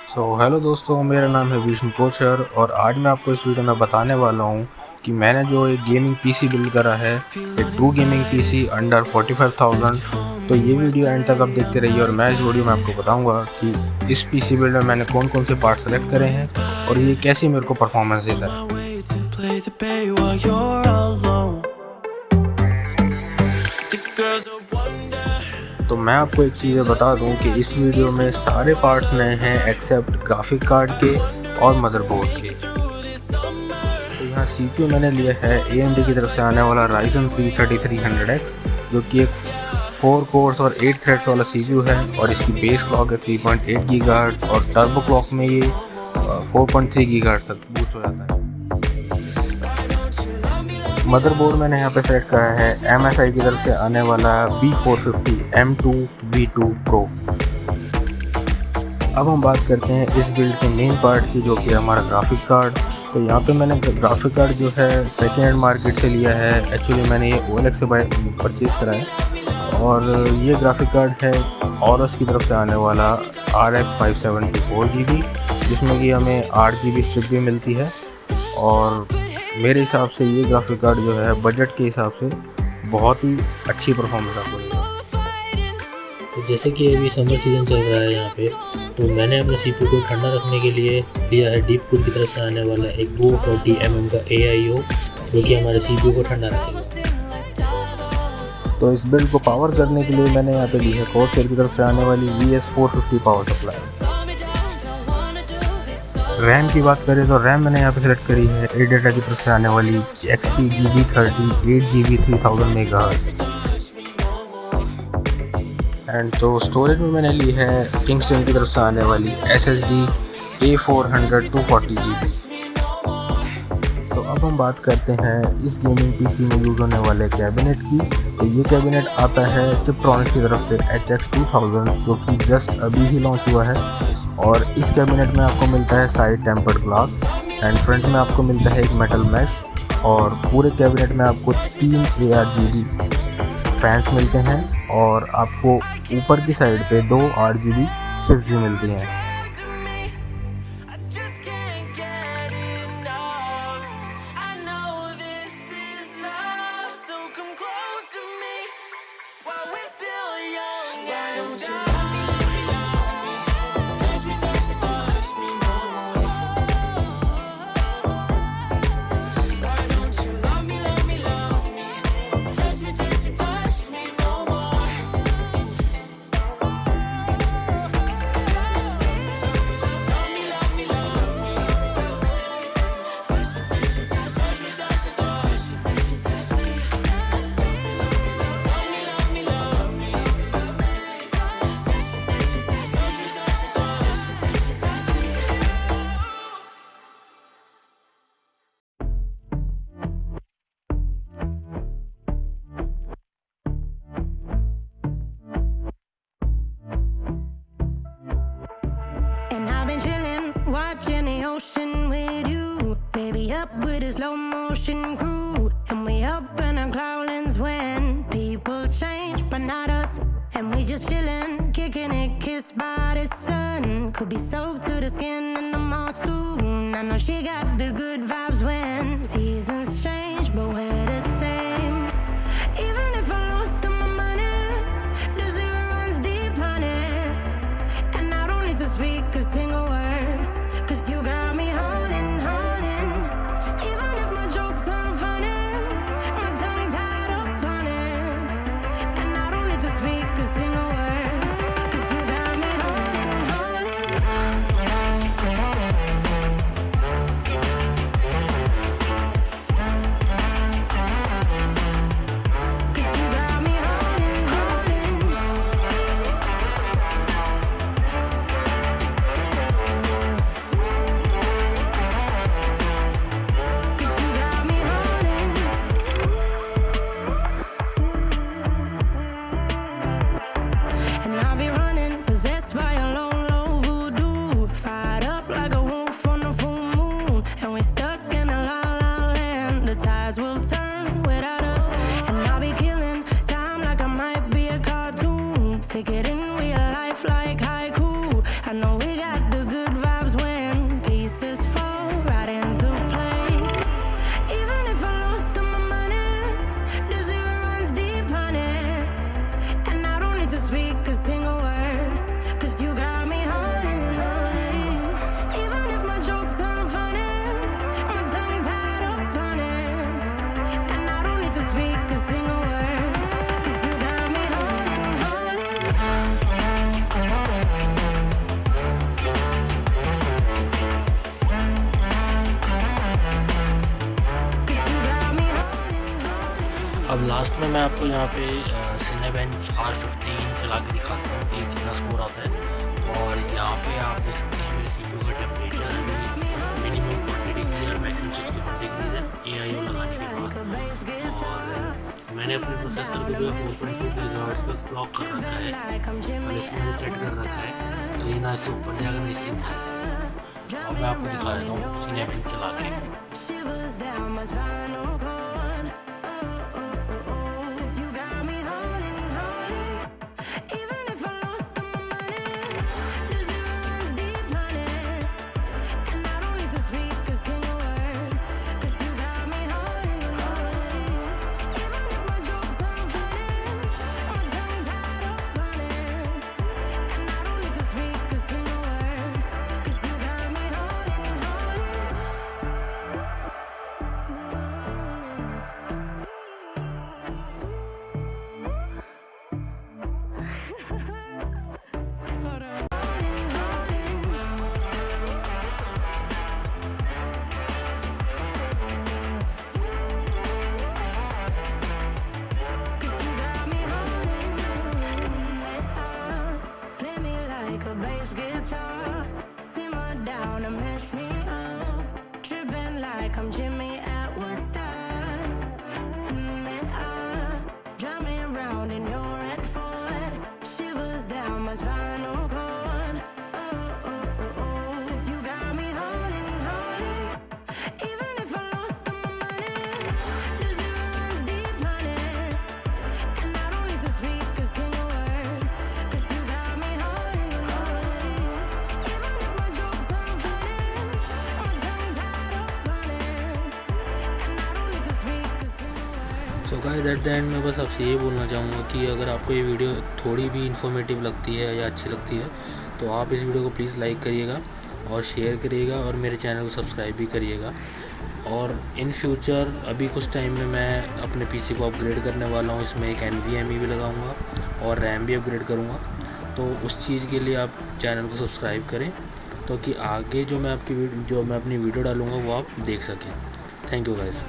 Hello दोस्तों, मेरा नाम है विष्णु कोचर और आज मैं आपको इस वीडियो में बताने वाला हूँ कि मैंने जो एक गेमिंग पीसी बिल्ड करा है, एक ट्रू गेमिंग पीसी अंडर 45,000। तो ये वीडियो एंड तक आप देखते रहिए और मैं इस वीडियो में आपको बताऊंगा कि इस पीसी बिल्ड में मैंने कौन कौन से पार्ट सेलेक्ट करे हैं और ये कैसी मेरे को परफॉर्मेंस देता है। तो मैं आपको एक चीज़ बता दूं कि इस वीडियो में सारे पार्ट्स नए हैं एक्सेप्ट ग्राफिक कार्ड के और मदरबोर्ड के। तो यहाँ CPU मैंने लिया है AMD की तरफ से आने वाला Ryzen 3 3300X, जो कि एक 4 कोर्स और 8 थ्रेड्स वाला CPU है और इसकी बेस क्लॉक है 3.8 GHz और टर्बो क्लॉक में ये 4.3 GHz तक बूस्ट हो जाता है। मदरबोर्ड मैंने यहाँ पे सेलेक्ट करा है MSI की तरफ से आने वाला B450 M2 V2 Pro। अब हम बात करते हैं इस बिल्ड के मेन पार्ट की, जो कि हमारा ग्राफिक कार्ड। तो यहाँ पे मैंने ग्राफिक कार्ड जो है सेकेंड हैंड मार्केट से लिया है। एक्चुअली मैंने ये OLX से परचेज़ करा है और ये ग्राफिक कार्ड है औरस की तरफ से आने वाला RX 574 GB, जिसमें कि हमें 8 GB स्ट्रिप भी मिलती है। और मेरे हिसाब से ये ग्राफिक कार्ड जो है बजट के हिसाब से बहुत ही अच्छी परफॉर्मेंस आपको देगा। तो जैसे कि अभी समर सीज़न चल रहा है यहाँ पे, तो मैंने अपने CPU को ठंडा रखने के लिए लिया है डीपकूल की तरफ से आने वाला एक 240 mm का AIO, जो कि हमारे CPU को ठंडा रखेगा। तो इस बिल्ड को पावर करने के लिए मैंने यहाँ पे ली है कोर्सेर की तरफ से आने वाली VS450 पावर सप्लाई। रैम की बात करें तो रैम मैंने यहाँ पे सेलेक्ट करी है एडेटा की तरफ से आने वाली XP GB30 8GB 3000 MHz। And तो स्टोरेज में मैंने ली है किंगस्टन की तरफ से आने वाली SSD A400 240 GB। तो अब हम बात करते हैं इस गेमिंग पीसी में यूज़ होने वाले कैबिनेट की। तो ये कैबिनेट आता है चिपट्रॉनिक्स की तरफ से HX 2000, जो कि जस्ट अभी ही लॉन्च हुआ है। और इस कैबिनेट में आपको मिलता है side tempered glass and front में आपको मिलता है एक मेटल मैश। और पूरे कैबिनेट में आपको 3 ARGB फैंस मिलते हैं और आपको ऊपर की साइड पे 2 RGB शिफ्ट भी मिलती हैं। Watching the ocean with you, baby, up with a slow motion crew, and we up in our clouds when people change, but not us, and we just chillin', kicking it, kissed by the sun, could be soaked to the skin in the mall soon. I know she got the good vibes when seasons change, but we're the same. Even if I lost all my money, the zero runs deep, honey, and I don't need to speak a single word. You got me holding, holding. Even if my jokes aren't funny, my tongue tied up on it, and I don't need to speak a single word. 'Cause you got me holding, holding. 'Cause you got me holding, holding. Last में मैं आपको यहाँ पे Cinebench R15 चला के दिखाता हूँ कि कितना स्कोर आता है। और यहाँ पे आप देख सकते हैं मेरे CPU का टेम्परेचर अभी मिनिमम 40 डिग्री और मैक्सिमम 61 डिग्री है AIO लगाने के बाद। और मैंने अपने प्रोसेसर को जो है 4.2 GHz पर क्लॉक कर रखा है और इसमें मैंने सेट कर रखा है तो ये ना इससे ऊपर जाएगा ना इससे नीचे। और मैं आपको दिखा देता हूँ सिनेबेंच चला के। Shivers down my spinal cord. Cause you got me holding. Even if I lost all my money, the zero runs deep, honey. And I don't need to speak a single word. Cause you got me holding. Even if my jokes aren't funny, my tongue tied up, honey. And I don't need to speak a single word. Cause you got me holding. Play me like a bass guitar, simmer down and mash me up, tripping like I'm Jimmy at Woodstock. Drive me around in your red Ford, shivers down my spinal cord. Cause you got me holding. Even if I lost all my money, the zero runs deep, honey. And I don't need to speak a single word. Cause you got me holding. Even if my jokes aren't funny, my tongue tied up, honey. And I don't need to speak a single word. So guys at the end मैं बस आपसे ये बोलना चाहूँगा कि अगर आपको ये वीडियो थोड़ी भी इन्फॉर्मेटिव लगती है या अच्छी लगती है तो आप इस वीडियो को प्लीज़ लाइक करिएगा और शेयर करिएगा और मेरे चैनल को सब्सक्राइब भी करिएगा। और इन फ्यूचर अभी कुछ टाइम में मैं अपने पीसी को अपग्रेड करने वाला हूँ, इसमें एक NVMe भी लगाऊंगा और रैम भी अपग्रेड करूँगा। तो उस चीज़ के लिए आप चैनल को सब्सक्राइब करें तो कि आगे जो मैं अपनी वीडियो डालूँगा वो आप देख सकें। Thank you guys.